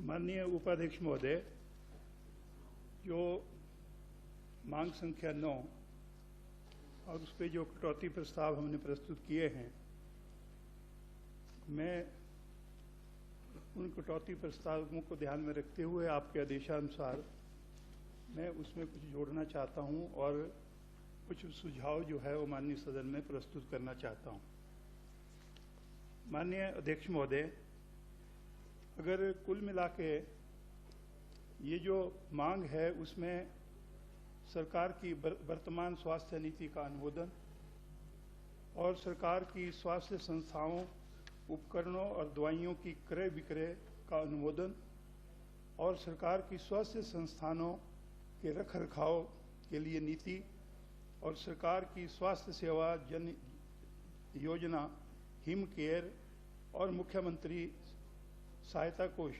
माननीय उपाध्यक्ष महोदय, जो मांग संख्या 9 और उस पर जो कटौती प्रस्ताव हमने प्रस्तुत किए हैं, मैं उन कटौती प्रस्तावों को ध्यान में रखते हुए आपके आदेशानुसार मैं उसमें कुछ जोड़ना चाहता हूं और कुछ सुझाव जो है वो माननीय सदन में प्रस्तुत करना चाहता हूं। माननीय अध्यक्ष महोदय, अगर कुल मिला के ये जो मांग है उसमें सरकार की वर्तमान स्वास्थ्य नीति का अनुमोदन और सरकार की स्वास्थ्य संस्थाओं, उपकरणों और दवाइयों की क्रय विक्रय का अनुमोदन और सरकार की स्वास्थ्य संस्थानों के रखरखाव के लिए नीति और सरकार की स्वास्थ्य सेवा जन योजना हिम केयर और मुख्यमंत्री सहायता कोष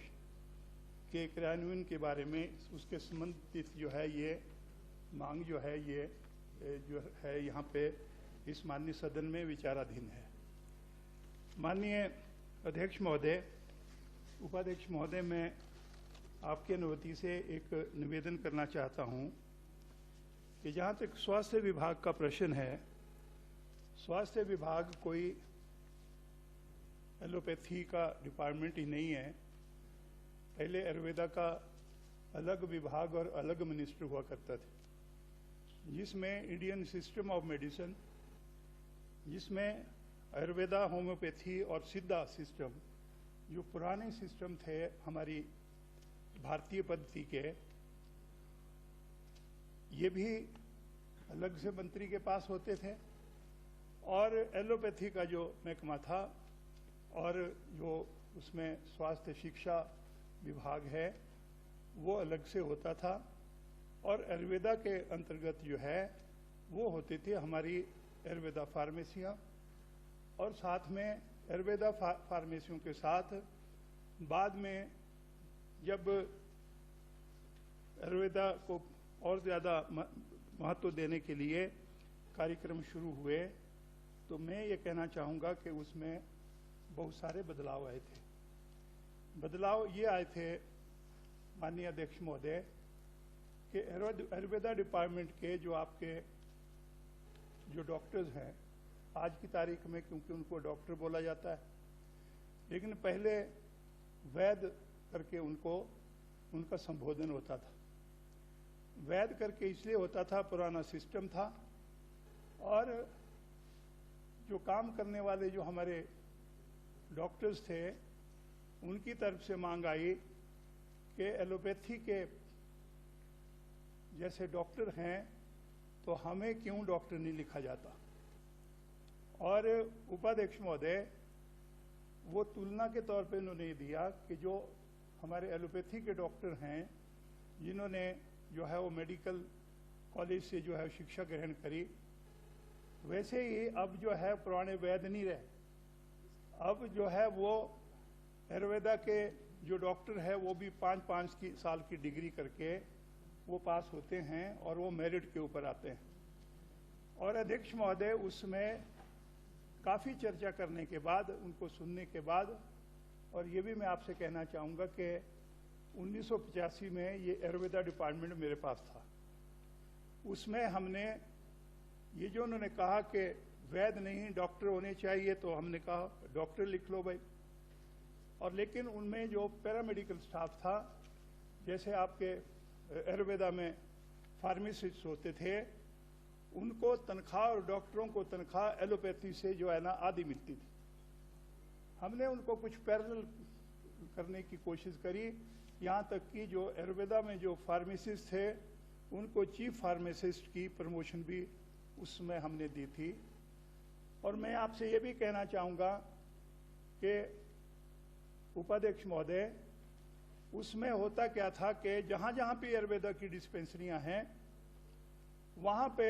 के क्रियान्वयन के बारे में उसके संबंधित जो है ये मांग जो है ये जो है यहाँ पे इस माननीय सदन में विचाराधीन है। माननीय अध्यक्ष महोदय, उपाध्यक्ष महोदय, मैं आपकी अनुमति से एक निवेदन करना चाहता हूँ कि जहाँ तक स्वास्थ्य विभाग का प्रश्न है, स्वास्थ्य विभाग कोई एलोपैथी का डिपार्टमेंट ही नहीं है। पहले आयुर्वेदा का अलग विभाग और अलग मिनिस्टर हुआ करता था, जिसमें इंडियन सिस्टम ऑफ मेडिसिन, जिसमें आयुर्वेदा, होम्योपैथी और सिद्धा सिस्टम, जो पुराने सिस्टम थे हमारी भारतीय पद्धति के, ये भी अलग से मंत्री के पास होते थे और एलोपैथी का जो महकमा था और जो उसमें स्वास्थ्य शिक्षा विभाग है वो अलग से होता था और आयुर्वेदा के अंतर्गत जो है वो होती थी हमारी आयुर्वेदा फार्मेसियाँ और साथ में आयुर्वेदा फार्मेसियों के साथ बाद में जब आयुर्वेदा को और ज़्यादा महत्व देने के लिए कार्यक्रम शुरू हुए, तो मैं ये कहना चाहूँगा कि उसमें बहुत सारे बदलाव आए थे। बदलाव ये आए थे माननीय अध्यक्ष महोदय कि आयुर्वेदा डिपार्टमेंट के जो आपके जो डॉक्टर्स हैं, आज की तारीख में क्योंकि उनको डॉक्टर बोला जाता है, लेकिन पहले वैद्य करके उनका संबोधन होता था। वैद्य करके इसलिए होता था, पुराना सिस्टम था और जो काम करने वाले जो हमारे डॉक्टर्स थे उनकी तरफ से मांग आई कि एलोपैथी के जैसे डॉक्टर हैं तो हमें क्यों डॉक्टर नहीं लिखा जाता। और उपाध्यक्ष महोदय, वो तुलना के तौर पे उन्होंने ये दिया कि जो हमारे एलोपैथी के डॉक्टर हैं जिन्होंने जो है वो मेडिकल कॉलेज से जो है शिक्षा ग्रहण करी, वैसे ही अब जो है पुराने वैद्य नहीं रहे। अब जो है वो आयुर्वेदा के जो डॉक्टर है वो भी 5-5 साल की डिग्री करके वो पास होते हैं और वो मेरिट के ऊपर आते हैं। और अध्यक्ष महोदय, उसमें काफ़ी चर्चा करने के बाद, उनको सुनने के बाद, और ये भी मैं आपसे कहना चाहूँगा कि 1985 में ये आयुर्वेदा डिपार्टमेंट मेरे पास था। उसमें हमने ये जो उन्होंने कहा कि वैद्य नहीं डॉक्टर होने चाहिए, तो हमने कहा डॉक्टर लिख लो भाई। और लेकिन उनमें जो पैरामेडिकल स्टाफ था, जैसे आपके आयुर्वेदा में फार्मासिस्ट होते थे, उनको तनख्वाह और डॉक्टरों को तनख्वाह एलोपैथी से जो है ना आधी मिलती थी। हमने उनको कुछ पैरेलल करने की कोशिश करी, यहाँ तक कि जो आयुर्वेदा में जो फार्मासिस्ट थे उनको चीफ फार्मासिस्ट की प्रमोशन भी उसमें हमने दी थी। और मैं आपसे ये भी कहना चाहूँगा कि उपाध्यक्ष महोदय, उसमें होता क्या था कि जहाँ जहाँ पे आयुर्वेदा की डिस्पेंसरियाँ हैं वहाँ पे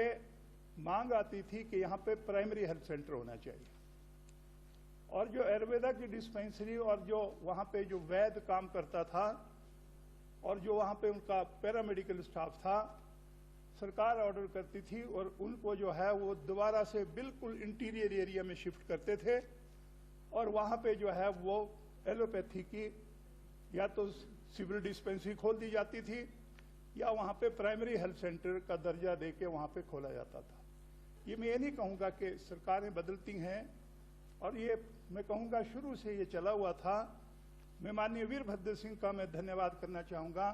मांग आती थी कि यहाँ पे प्राइमरी हेल्थ सेंटर होना चाहिए। और जो आयुर्वेदा की डिस्पेंसरी और जो वहाँ पे जो वैद्य काम करता था और जो वहाँ पे उनका पैरामेडिकल स्टाफ था, सरकार ऑर्डर करती थी और उनको जो है वो दोबारा से बिल्कुल इंटीरियर एरिया में शिफ्ट करते थे और वहाँ पे जो है वो एलोपैथी की या तो सिविल डिस्पेंसरी खोल दी जाती थी या वहाँ पे प्राइमरी हेल्थ सेंटर का दर्जा देके वहाँ पे खोला जाता था। ये मैं ये नहीं कहूँगा कि सरकारें बदलती हैं, और ये मैं कहूँगा शुरू से ये चला हुआ था। मैं माननीय वीरभद्र सिंह का मैं धन्यवाद करना चाहूँगा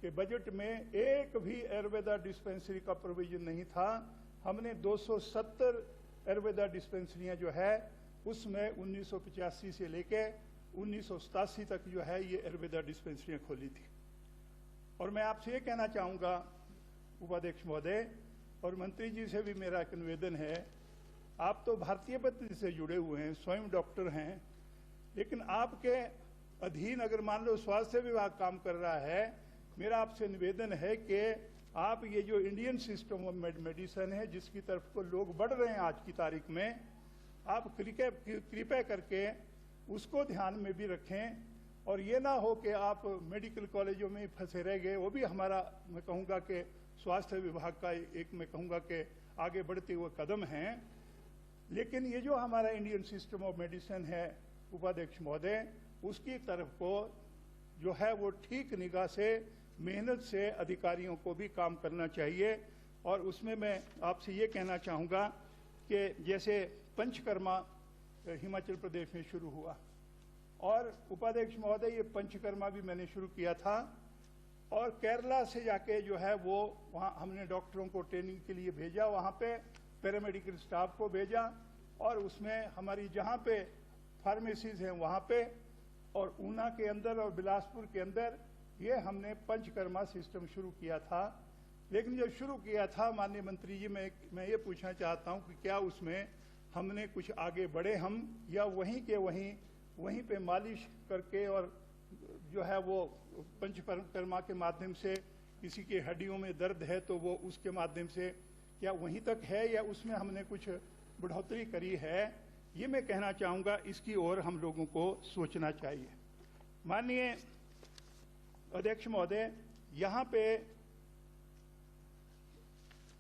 कि बजट में एक भी आयुर्वेदा डिस्पेंसरी का प्रोविजन नहीं था। हमने 270 आयुर्वेदा डिस्पेंसरियाँ जो है उसमें 1985 से लेके 1987 तक जो है ये आयुर्वेदा डिस्पेंसरियाँ खोली थी। और मैं आपसे ये कहना चाहूँगा उपाध्यक्ष महोदय और मंत्री जी से भी मेरा एक निवेदन है, आप तो भारतीय पद्धति से जुड़े हुए हैं, स्वयं डॉक्टर हैं, लेकिन आपके अधीन अगर मान लो स्वास्थ्य विभाग काम कर रहा है, मेरा आपसे निवेदन है कि आप ये जो इंडियन सिस्टम ऑफ मेडिसिन है जिसकी तरफ को लोग बढ़ रहे हैं आज की तारीख में, आप कृपया करके उसको ध्यान में भी रखें। और ये ना हो कि आप मेडिकल कॉलेजों में फंसे रह गए। वो भी हमारा मैं कहूँगा कि स्वास्थ्य विभाग का एक मैं कहूँगा कि आगे बढ़ते हुए कदम हैं। लेकिन ये जो हमारा इंडियन सिस्टम ऑफ मेडिसिन है उपाध्यक्ष महोदय, उसकी तरफ को जो है वो ठीक निगाह से मेहनत से अधिकारियों को भी काम करना चाहिए। और उसमें मैं आपसे ये कहना चाहूँगा कि जैसे पंचकर्मा हिमाचल प्रदेश में शुरू हुआ, और उपाध्यक्ष महोदय ये पंचकर्मा भी मैंने शुरू किया था, और केरला से जाके जो है वो वहाँ हमने डॉक्टरों को ट्रेनिंग के लिए भेजा, वहाँ पे पैरामेडिकल स्टाफ को भेजा, और उसमें हमारी जहाँ पे फार्मेसीज हैं वहाँ पे, और ऊना के अंदर और बिलासपुर के अंदर ये हमने पंचकर्मा सिस्टम शुरू किया था। लेकिन जब शुरू किया था माननीय मंत्री जी, मैं ये पूछना चाहता हूँ कि क्या उसमें हमने कुछ आगे बढ़े हम, या वहीं पे मालिश करके और जो है वो पंचकर्मा के माध्यम से किसी के हड्डियों में दर्द है तो वो उसके माध्यम से क्या वहीं तक है, या उसमें हमने कुछ बढ़ोतरी करी है? ये मैं कहना चाहूँगा, इसकी ओर हम लोगों को सोचना चाहिए। माननीय अध्यक्ष महोदय, यहाँ पे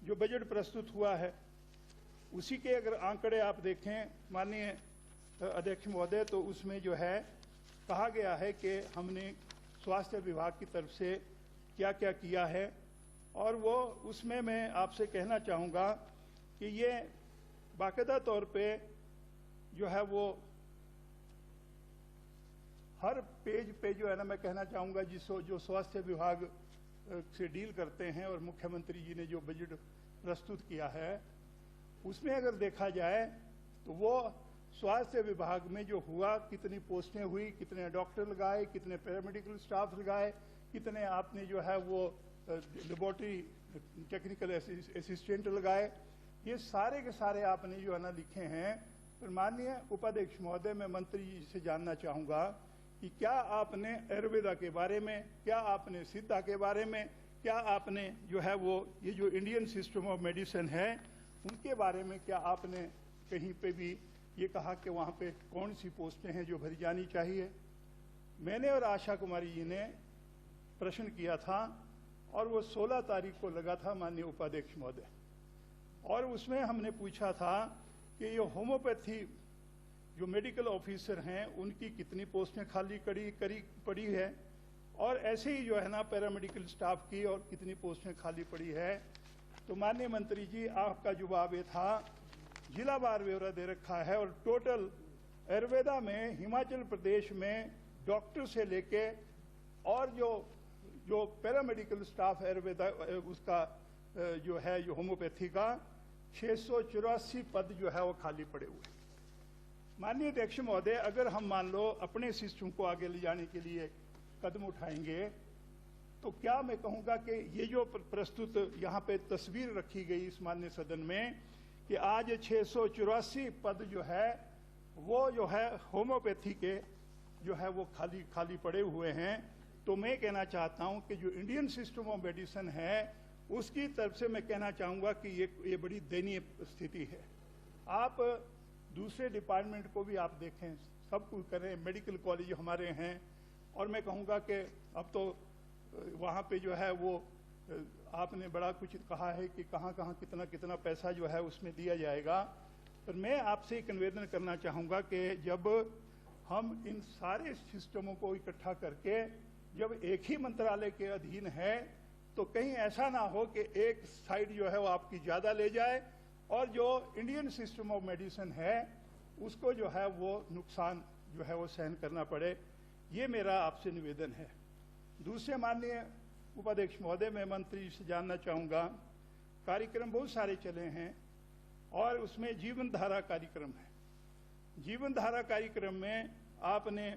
जो बजट प्रस्तुत हुआ है उसी के अगर आंकड़े आप देखें माननीय अध्यक्ष महोदय, तो उसमें जो है कहा गया है कि हमने स्वास्थ्य विभाग की तरफ से क्या क्या किया है, और वो उसमें मैं आपसे कहना चाहूँगा कि ये बाकायदा तौर पे जो है वो हर पेज पे जो है ना, मैं कहना चाहूँगा जो स्वास्थ्य विभाग से डील करते हैं और मुख्यमंत्री जी ने जो बजट प्रस्तुत किया है उसमें अगर देखा जाए तो वो स्वास्थ्य विभाग में जो हुआ, कितनी पोस्टें हुई, कितने डॉक्टर लगाए, कितने पैरामेडिकल स्टाफ लगाए, कितने आपने जो है वो लेबोरेटरी टेक्निकल असिस्टेंट लगाए, ये सारे के सारे आपने जो है ना लिखे हैं। तो माननीय उपाध्यक्ष महोदय, मैं मंत्री जी से जानना चाहूँगा कि क्या आपने आयुर्वेदा के बारे में, क्या आपने सिद्धा के बारे में, क्या आपने जो है वो ये जो इंडियन सिस्टम ऑफ मेडिसिन है उनके बारे में क्या आपने कहीं पे भी ये कहा कि वहाँ पे कौन सी पोस्टें हैं जो भरी जानी चाहिए? मैंने और आशा कुमारी जी ने प्रश्न किया था और वो 16 तारीख को लगा था माननीय उपाध्यक्ष महोदय, और उसमें हमने पूछा था कि ये होम्योपैथी जो मेडिकल ऑफिसर हैं उनकी कितनी पोस्टें खाली पड़ी है, और ऐसे ही जो है ना पैरामेडिकल स्टाफ की और कितनी पोस्टें खाली पड़ी है। तो माननीय मंत्री जी, आपका जवाब ये था जिला वार ब्यौरा दे रखा है, और टोटल आयुर्वेदा में हिमाचल प्रदेश में डॉक्टर से लेके और जो पैरामेडिकल स्टाफ आयुर्वेदा उसका जो है जो होम्योपैथी का 684 पद जो है वो खाली पड़े हुए। माननीय अध्यक्ष महोदय, अगर हम मान लो अपने सिस्टम को आगे ले जाने के लिए कदम उठाएंगे तो क्या मैं कहूँगा कि ये जो प्रस्तुत यहाँ पे तस्वीर रखी गई इस माननीय सदन में कि आज 684 पद जो है वो जो है होम्योपैथी के जो है वो खाली पड़े हुए हैं। तो मैं कहना चाहता हूँ कि जो इंडियन सिस्टम ऑफ मेडिसिन है उसकी तरफ से मैं कहना चाहूँगा कि ये बड़ी दयनीय स्थिति है। आप दूसरे डिपार्टमेंट को भी आप देखें, सब कुछ करें, मेडिकल कॉलेज हमारे हैं, और मैं कहूँगा कि अब तो वहाँ पे जो है वो आपने बड़ा कुछ कहा है कि कहाँ कितना पैसा जो है उसमें दिया जाएगा। पर मैं आपसे एक निवेदन करना चाहूँगा कि जब हम इन सारे सिस्टमों को इकट्ठा करके जब एक ही मंत्रालय के अधीन है तो कहीं ऐसा ना हो कि एक साइड जो है वो आपकी ज़्यादा ले जाए और जो इंडियन सिस्टम ऑफ मेडिसिन है उसको जो है वो नुकसान जो है वो सहन करना पड़े। ये मेरा आपसे निवेदन है। दूसरे माननीय उपाध्यक्ष महोदय, मैं मंत्री से जानना चाहूँगा, कार्यक्रम बहुत सारे चले हैं और उसमें जीवन धारा कार्यक्रम है। जीवन धारा कार्यक्रम में आपने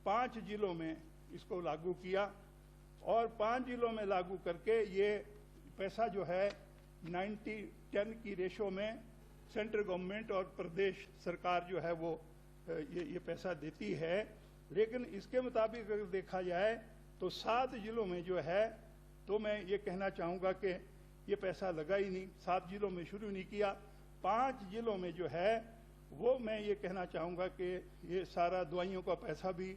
5 जिलों में इसको लागू किया और 5 जिलों में लागू करके ये पैसा जो है 90-10 की रेशो में सेंट्रल गवर्नमेंट और प्रदेश सरकार जो है वो ये पैसा देती है। लेकिन इसके मुताबिक अगर देखा जाए तो 7 जिलों में जो है, तो मैं ये कहना चाहूँगा कि ये पैसा लगा ही नहीं, 7 जिलों में शुरू नहीं किया। 5 जिलों में जो है वो मैं ये कहना चाहूँगा कि ये सारा दवाइयों का पैसा भी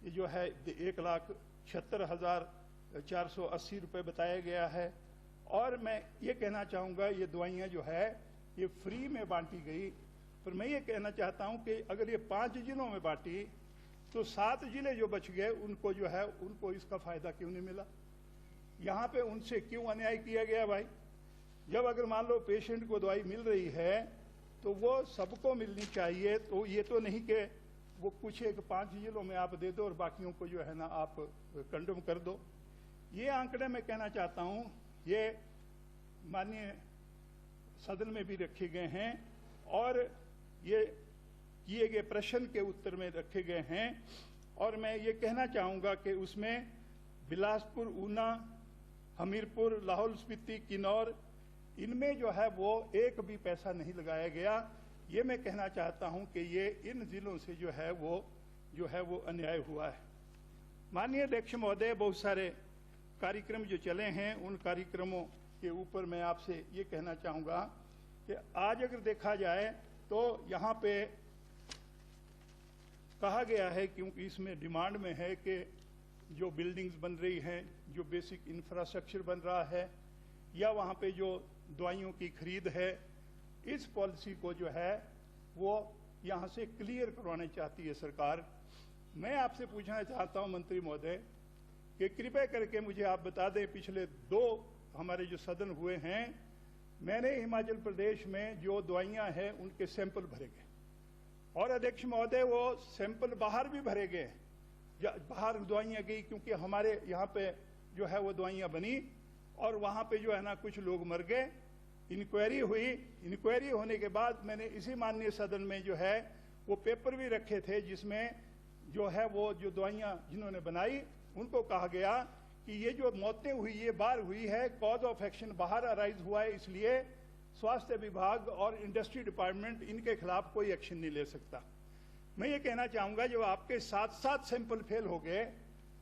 ये जो है 1,76,480 रुपये बताया गया है। और मैं ये कहना चाहूँगा ये दवाइयाँ जो है ये फ्री में बांटी गई। पर मैं ये कहना चाहता हूँ कि अगर ये 5 जिलों में बांटी तो 7 जिले जो बच गए उनको जो है उनको इसका फ़ायदा क्यों नहीं मिला? यहाँ पे उनसे क्यों अन्याय किया गया भाई? जब अगर मान लो पेशेंट को दवाई मिल रही है तो वो सबको मिलनी चाहिए। तो ये तो नहीं कि वो कुछ एक 5 जिलों में आप दे दो और बाकियों को जो है ना आप कंडम कर दो। ये आंकड़े मैं कहना चाहता हूँ ये माननीय सदन में भी रखे गए हैं और ये किए गए प्रश्न के उत्तर में रखे गए हैं। और मैं ये कहना चाहूँगा कि उसमें बिलासपुर, ऊना, हमीरपुर, लाहौल स्पीति, किन्नौर, इनमें जो है वो एक भी पैसा नहीं लगाया गया। ये मैं कहना चाहता हूँ कि ये इन जिलों से जो है वो अन्याय हुआ है। माननीय अध्यक्ष महोदय, बहुत सारे कार्यक्रम जो चले हैं उन कार्यक्रमों के ऊपर मैं आपसे ये कहना चाहूँगा कि आज अगर देखा जाए तो यहाँ पे कहा गया है, क्योंकि इसमें डिमांड में है कि जो बिल्डिंग्स बन रही हैं, जो बेसिक इंफ्रास्ट्रक्चर बन रहा है या वहाँ पे जो दवाइयों की खरीद है, इस पॉलिसी को जो है वो यहाँ से क्लियर करवाना चाहती है सरकार। मैं आपसे पूछना चाहता हूँ मंत्री महोदय कि कृपया करके मुझे आप बता दें, पिछले 2 हमारे जो सदन हुए हैं, मैंने हिमाचल प्रदेश में जो दवाइयाँ हैं उनके सैंपल भरे गए और अध्यक्ष महोदय वो सैंपल बाहर भी भरे गए, बाहर दवाइयाँ गई क्योंकि हमारे यहाँ पे जो है वो दवाइयाँ बनी और वहाँ पे जो है ना कुछ लोग मर गए। इंक्वायरी हुई, इंक्वायरी होने के बाद मैंने इसी माननीय सदन में जो है वो पेपर भी रखे थे जिसमें जो है वो जो दवाइयाँ जिन्होंने बनाई उनको कहा गया कि ये जो मौतें हुई ये बाहर हुई है, कॉज ऑफ एक्शन बाहर अराइज हुआ है, इसलिए स्वास्थ्य विभाग और इंडस्ट्री डिपार्टमेंट इनके खिलाफ कोई एक्शन नहीं ले सकता। मैं ये कहना चाहूँगा जब आपके 7 सैंपल फेल हो गए,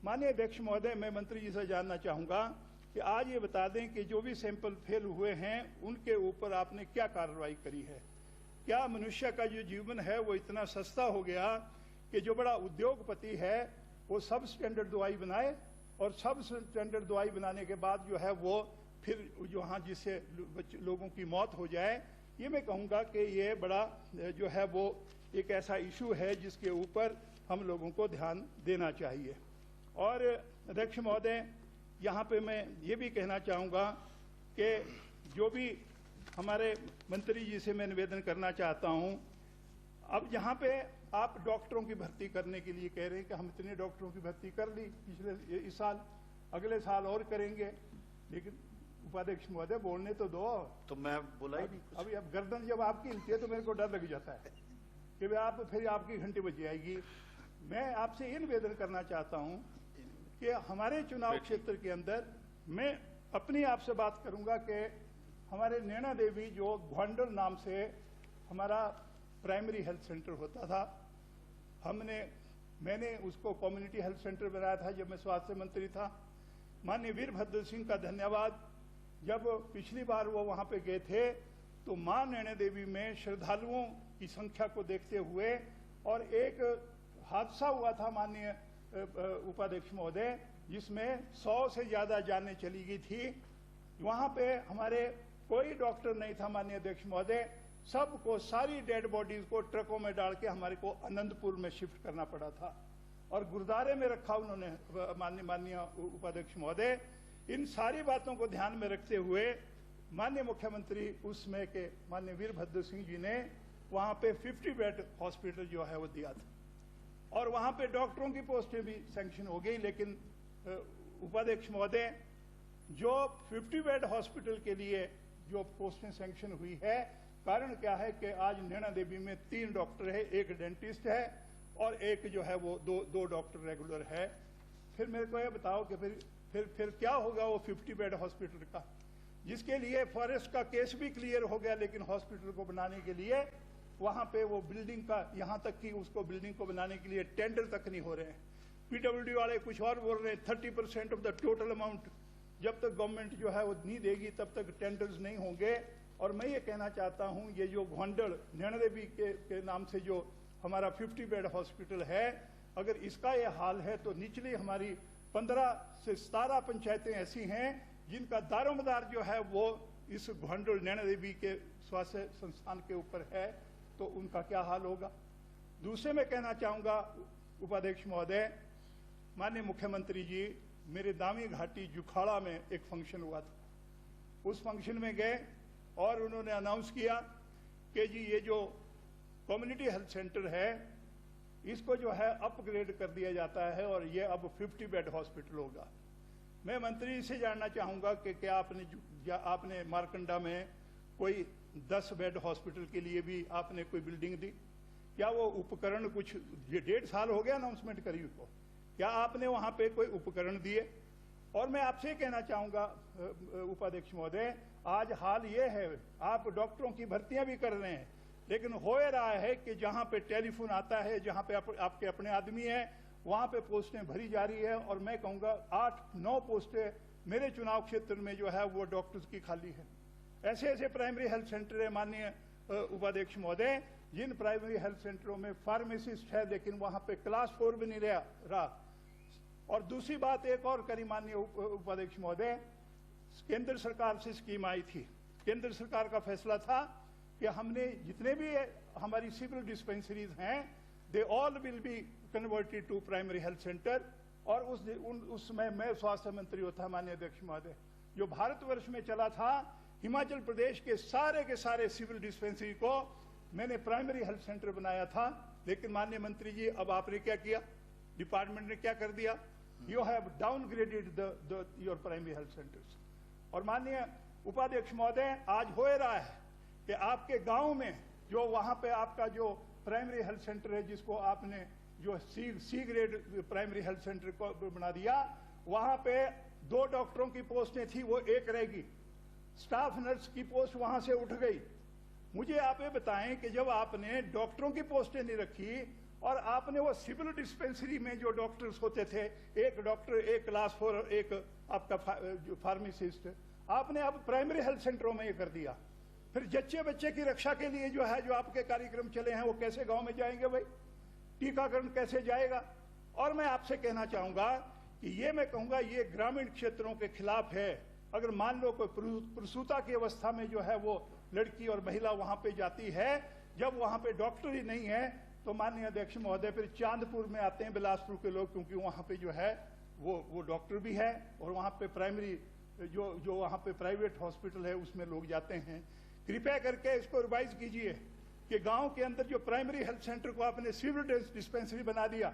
माननीय अध्यक्ष महोदय, मैं मंत्री जी से जानना चाहूँगा कि आज ये बता दें कि जो भी सैंपल फेल हुए हैं उनके ऊपर आपने क्या कार्रवाई करी है? क्या मनुष्य का जो जीवन है वो इतना सस्ता हो गया कि जो बड़ा उद्योगपति है वो सब स्टैंडर्ड दवाई बनाए और सब स्टैंडर्ड दवाई बनाने के बाद जो है वो फिर जो हाँ जिससे लोगों की मौत हो जाए? ये मैं कहूँगा कि ये बड़ा जो है वो एक ऐसा इशू है जिसके ऊपर हम लोगों को ध्यान देना चाहिए। और अध्यक्ष महोदय, यहाँ पे मैं ये भी कहना चाहूँगा कि जो भी हमारे मंत्री जी से मैं निवेदन करना चाहता हूँ, अब यहाँ पे आप डॉक्टरों की भर्ती करने के लिए कह रहे हैं कि हम इतने डॉक्टरों की भर्ती कर ली पिछले इस साल, अगले साल और करेंगे, लेकिन उपाध्यक्ष महोदय बोलने तो दो। तो मैं बोला ही नहीं। अभी अब गर्दन जब आपकी हिलती है तो मेरे को डर लग जाता है कि आप फिर आपकी घंटी बज जाएगी। मैं आपसे ये निवेदन करना चाहता हूँ कि हमारे चुनाव क्षेत्र के अंदर मैं अपनी आपसे बात करूंगा कि हमारे नैना देवी जो ग्वांडर नाम से हमारा प्राइमरी हेल्थ सेंटर होता था, मैंने उसको कम्युनिटी हेल्थ सेंटर बनाया था जब मैं स्वास्थ्य मंत्री था। माननीय वीरभद्र सिंह का धन्यवाद, जब पिछली बार वो वहाँ पे गए थे तो माँ नैना देवी में श्रद्धालुओं की संख्या को देखते हुए और एक हादसा हुआ था माननीय उपाध्यक्ष महोदय जिसमें 100 से ज्यादा जानें चली गई थी। वहाँ पे हमारे कोई डॉक्टर नहीं था माननीय अध्यक्ष महोदय, सबको, सारी डेड बॉडीज को ट्रकों में डाल के हमारे को अनंतपुर में शिफ्ट करना पड़ा था और गुरुद्वारे में रखा उन्होंने। माननीय उपाध्यक्ष महोदय, इन सारी बातों को ध्यान में रखते हुए माननीय मुख्यमंत्री उस समय के माननीय वीरभद्र सिंह जी ने वहां पे 50 बेड हॉस्पिटल जो है वो दिया था और वहां पे डॉक्टरों की पोस्टें भी सैंक्शन हो गई। लेकिन उपाध्यक्ष महोदय, जो 50 बेड हॉस्पिटल के लिए जो पोस्टें सैंक्शन हुई है, कारण क्या है कि आज नैना देवी में 3 डॉक्टर है, 1 डेंटिस्ट है और एक जो है वो दो डॉक्टर रेगुलर है। फिर मेरे को ये बताओ कि फिर क्या होगा वो 50 बेड हॉस्पिटल का, जिसके लिए फॉरेस्ट का केस भी क्लियर हो गया, लेकिन हॉस्पिटल को बनाने के लिए वहां पे वो बिल्डिंग का, यहां तक कि उसको बिल्डिंग को बनाने के लिए टेंडर तक नहीं हो रहे हैं। पीडब्ल्यूडी वाले कुछ और बोल रहे हैं, 30% ऑफ द टोटल अमाउंट जब तक गवर्नमेंट जो है वो नहीं देगी तब तक टेंडर्स नहीं होंगे। और मैं ये कहना चाहता हूं, ये जो घोंडल नैना देवी के नाम से जो हमारा 50 बेड हॉस्पिटल है, अगर इसका ये हाल है तो निचली हमारी 15 से 17 पंचायतें ऐसी हैं जिनका दारोमदार जो है वो इस घोंडल नैना देवी के स्वास्थ्य संस्थान के ऊपर है, तो उनका क्या हाल होगा। दूसरे में कहना चाहूंगा उपाध्यक्ष महोदय, माननीय मुख्यमंत्री जी, मेरे दामी घाटी जुखाड़ा में एक फंक्शन हुआ था। उस फंक्शन में गए और उन्होंने अनाउंस किया कि जी ये जो कम्युनिटी हेल्थ सेंटर है इसको जो है अपग्रेड कर दिया जाता है और ये अब 50 बेड हॉस्पिटल होगा। मैं मंत्री से जानना चाहूंगा कि क्या आपने मारकंडा में कोई 10 बेड हॉस्पिटल के लिए भी आपने कोई बिल्डिंग दी? क्या वो उपकरण, कुछ ये 1.5 साल हो गया अनाउंसमेंट करी उसको, क्या आपने वहां पे कोई उपकरण दिए? और मैं आपसे कहना चाहूंगा उपाध्यक्ष महोदय, आज हाल ये है, आप डॉक्टरों की भर्तियां भी कर रहे हैं, लेकिन हो रहा है कि जहां पे टेलीफोन आता है, जहां पे आपके अपने आदमी हैं, वहां पे पोस्टें भरी जा रही है। और मैं कहूंगा 8-9 पोस्टें मेरे चुनाव क्षेत्र में जो है वो डॉक्टर्स की खाली है। ऐसे ऐसे प्राइमरी हेल्थ सेंटर है माननीय उपाध्यक्ष महोदय, जिन प्राइमरी हेल्थ सेंटरों में फार्मासिस्ट है लेकिन वहां पे क्लास 4 भी नहीं रहा। और दूसरी बात एक और करी माननीय उपाध्यक्ष महोदय, केंद्र सरकार से स्कीम आई थी, केंद्र सरकार का फैसला था कि हमने जितने भी हमारी सिविल डिस्पेंसरीज हैं, they all will be converted to primary health centre. और उस समय मैं स्वास्थ्य मंत्री होता माननीय अध्यक्ष महोदय, जो भारतवर्ष में चला था, हिमाचल प्रदेश के सारे सिविल डिस्पेंसरी को मैंने प्राइमरी हेल्थ सेंटर बनाया था। लेकिन माननीय मंत्री जी, अब आपने क्या किया, डिपार्टमेंट ने क्या कर दिया, you have downgraded your primary health centres. और माननीय उपाध्यक्ष महोदय, आज हो रहा है कि आपके गांव में जो वहां पे आपका जो प्राइमरी हेल्थ सेंटर है, जिसको आपने जो C grade primary health centre को बना दिया, वहां पे 2 डॉक्टरों की पोस्टें थी, वो 1 रहेगी। स्टाफ नर्स की पोस्ट वहां से उठ गई। मुझे आप ये बताएं कि जब आपने डॉक्टरों की पोस्टें नहीं रखी और आपने वो सिविल डिस्पेंसरी में जो डॉक्टर्स होते थे, 1 डॉक्टर, 1 क्लास 4 और 1 आपका फार्मासिस्ट, आपने अब प्राइमरी हेल्थ सेंटरों में ये कर दिया। फिर जच्चे बच्चे की रक्षा के लिए जो है, जो आपके कार्यक्रम चले हैं, वो कैसे गांव में जाएंगे भाई? टीकाकरण कैसे जाएगा? और मैं आपसे कहना चाहूंगा कि ये मैं कहूंगा ये ग्रामीण क्षेत्रों के खिलाफ है। अगर मान लो कोई प्रसूता की अवस्था में जो है वो लड़की और महिला वहां पे जाती है, जब वहां पे डॉक्टर ही नहीं है, तो माननीय अध्यक्ष महोदय फिर चांदपुर में आते हैं बिलासपुर के लोग, क्योंकि वहां पे जो है वो डॉक्टर भी है और वहां पे प्राइमरी जो वहां पे प्राइवेट हॉस्पिटल है उसमें लोग जाते हैं। कृपया करके इसको रिवाइज कीजिए कि गांव के अंदर जो प्राइमरी हेल्थ सेंटर को आपने सिविल डिस्पेंसरी बना दिया,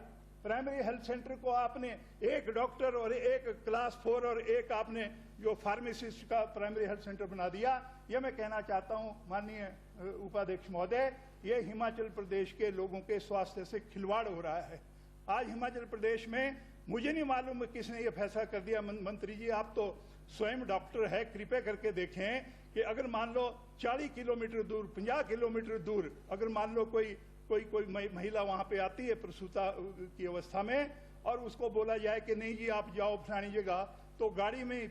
प्राइमरी हेल्थ सेंटर को आपने 1 डॉक्टर और 1 क्लास 4 और 1 आपने जो फार्मासिस्ट का प्राइमरी हेल्थ सेंटर बना दिया। यह मैं कहना चाहता हूं माननीय उपाध्यक्ष महोदय, ये हिमाचल प्रदेश के लोगों के स्वास्थ्य से खिलवाड़ हो रहा है। आज हिमाचल प्रदेश में मुझे नहीं मालूम किसने ये फैसला कर दिया। मंत्री जी, आप तो स्वयं डॉक्टर है, कृपया करके देखें कि अगर मान लो 40 किलोमीटर दूर, 50 किलोमीटर दूर अगर मान लो कोई महिला वहां पे आती है प्रसूता की अवस्था में, और उसको बोला जाए कि नहीं जी आप जाओ फलानी जगह, तो गाड़ी में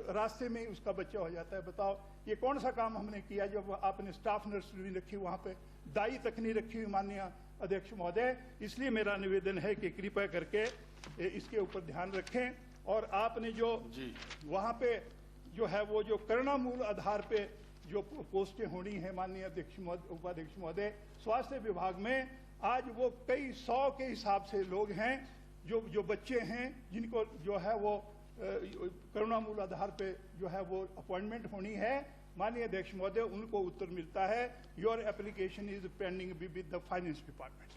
रास्ते में उसका बच्चा हो जाता है। बताओ ये कौन सा काम हमने किया जब आपने स्टाफ नर्स भी रखी, वहां पे दाई तक नहीं रखी हुई माननीय अध्यक्ष महोदय। इसलिए मेरा निवेदन है कि कृपया करके इसके ऊपर ध्यान रखें। और आपने जो वहां पे जो है वो जो करुणामूल आधार पे जो पोस्टें होनी है माननीय उपाध्यक्ष महोदय, स्वास्थ्य विभाग में आज वो कई 100 के हिसाब से लोग हैं जो बच्चे हैं जिनको जो है वो करुणा मूल आधार पे जो है वो अपॉइंटमेंट होनी है। माननीय अध्यक्ष महोदय, उनको उत्तर मिलता है your application is pending with the finance department.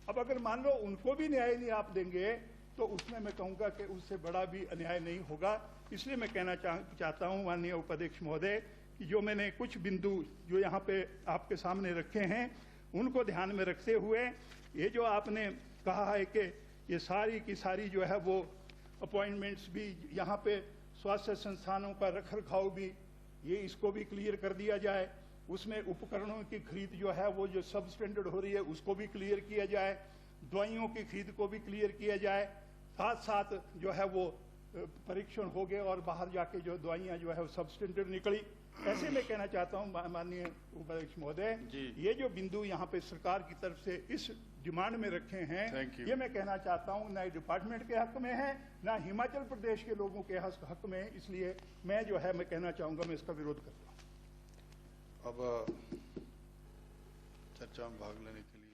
अब अगर मान लो उनको भी न्याय नहीं आप देंगे तो उसमें मैं कहूंगा कि उससे बड़ा भी अन्याय नहीं होगा। इसलिए मैं कहना चाहता हूं माननीय उपाध्यक्ष महोदय कि जो मैंने कुछ बिंदु जो यहाँ पे आपके सामने रखे हैं उनको ध्यान में रखते हुए ये जो आपने कहा है कि ये सारी की सारी जो है वो अपॉइंटमेंट्स भी यहाँ पे स्वास्थ्य संस्थानों का रखरखाव भी ये इसको भी क्लियर कर दिया जाए, उसमें उपकरणों की खरीद जो है वो जो सब स्टैंडर्ड हो रही है उसको भी क्लियर किया जाए, दवाइयों की खरीद को भी क्लियर किया जाए, साथ साथ जो है वो परीक्षण हो गए और बाहर जाके जो दवाइयाँ जो है वो सब स्टैंडर्ड निकली। ऐसे मैं कहना चाहता हूँ माननीय उपाध्यक्ष महोदय, ये जो बिंदु यहाँ पे सरकार की तरफ से इस डिमांड में रखे हैं ये मैं कहना चाहता हूँ ना डिपार्टमेंट के हक में है ना हिमाचल प्रदेश के लोगों के हक में है। इसलिए मैं जो है मैं कहना चाहूँगा मैं इसका विरोध करता हूँ। अब चर्चा में भाग लेने के लिए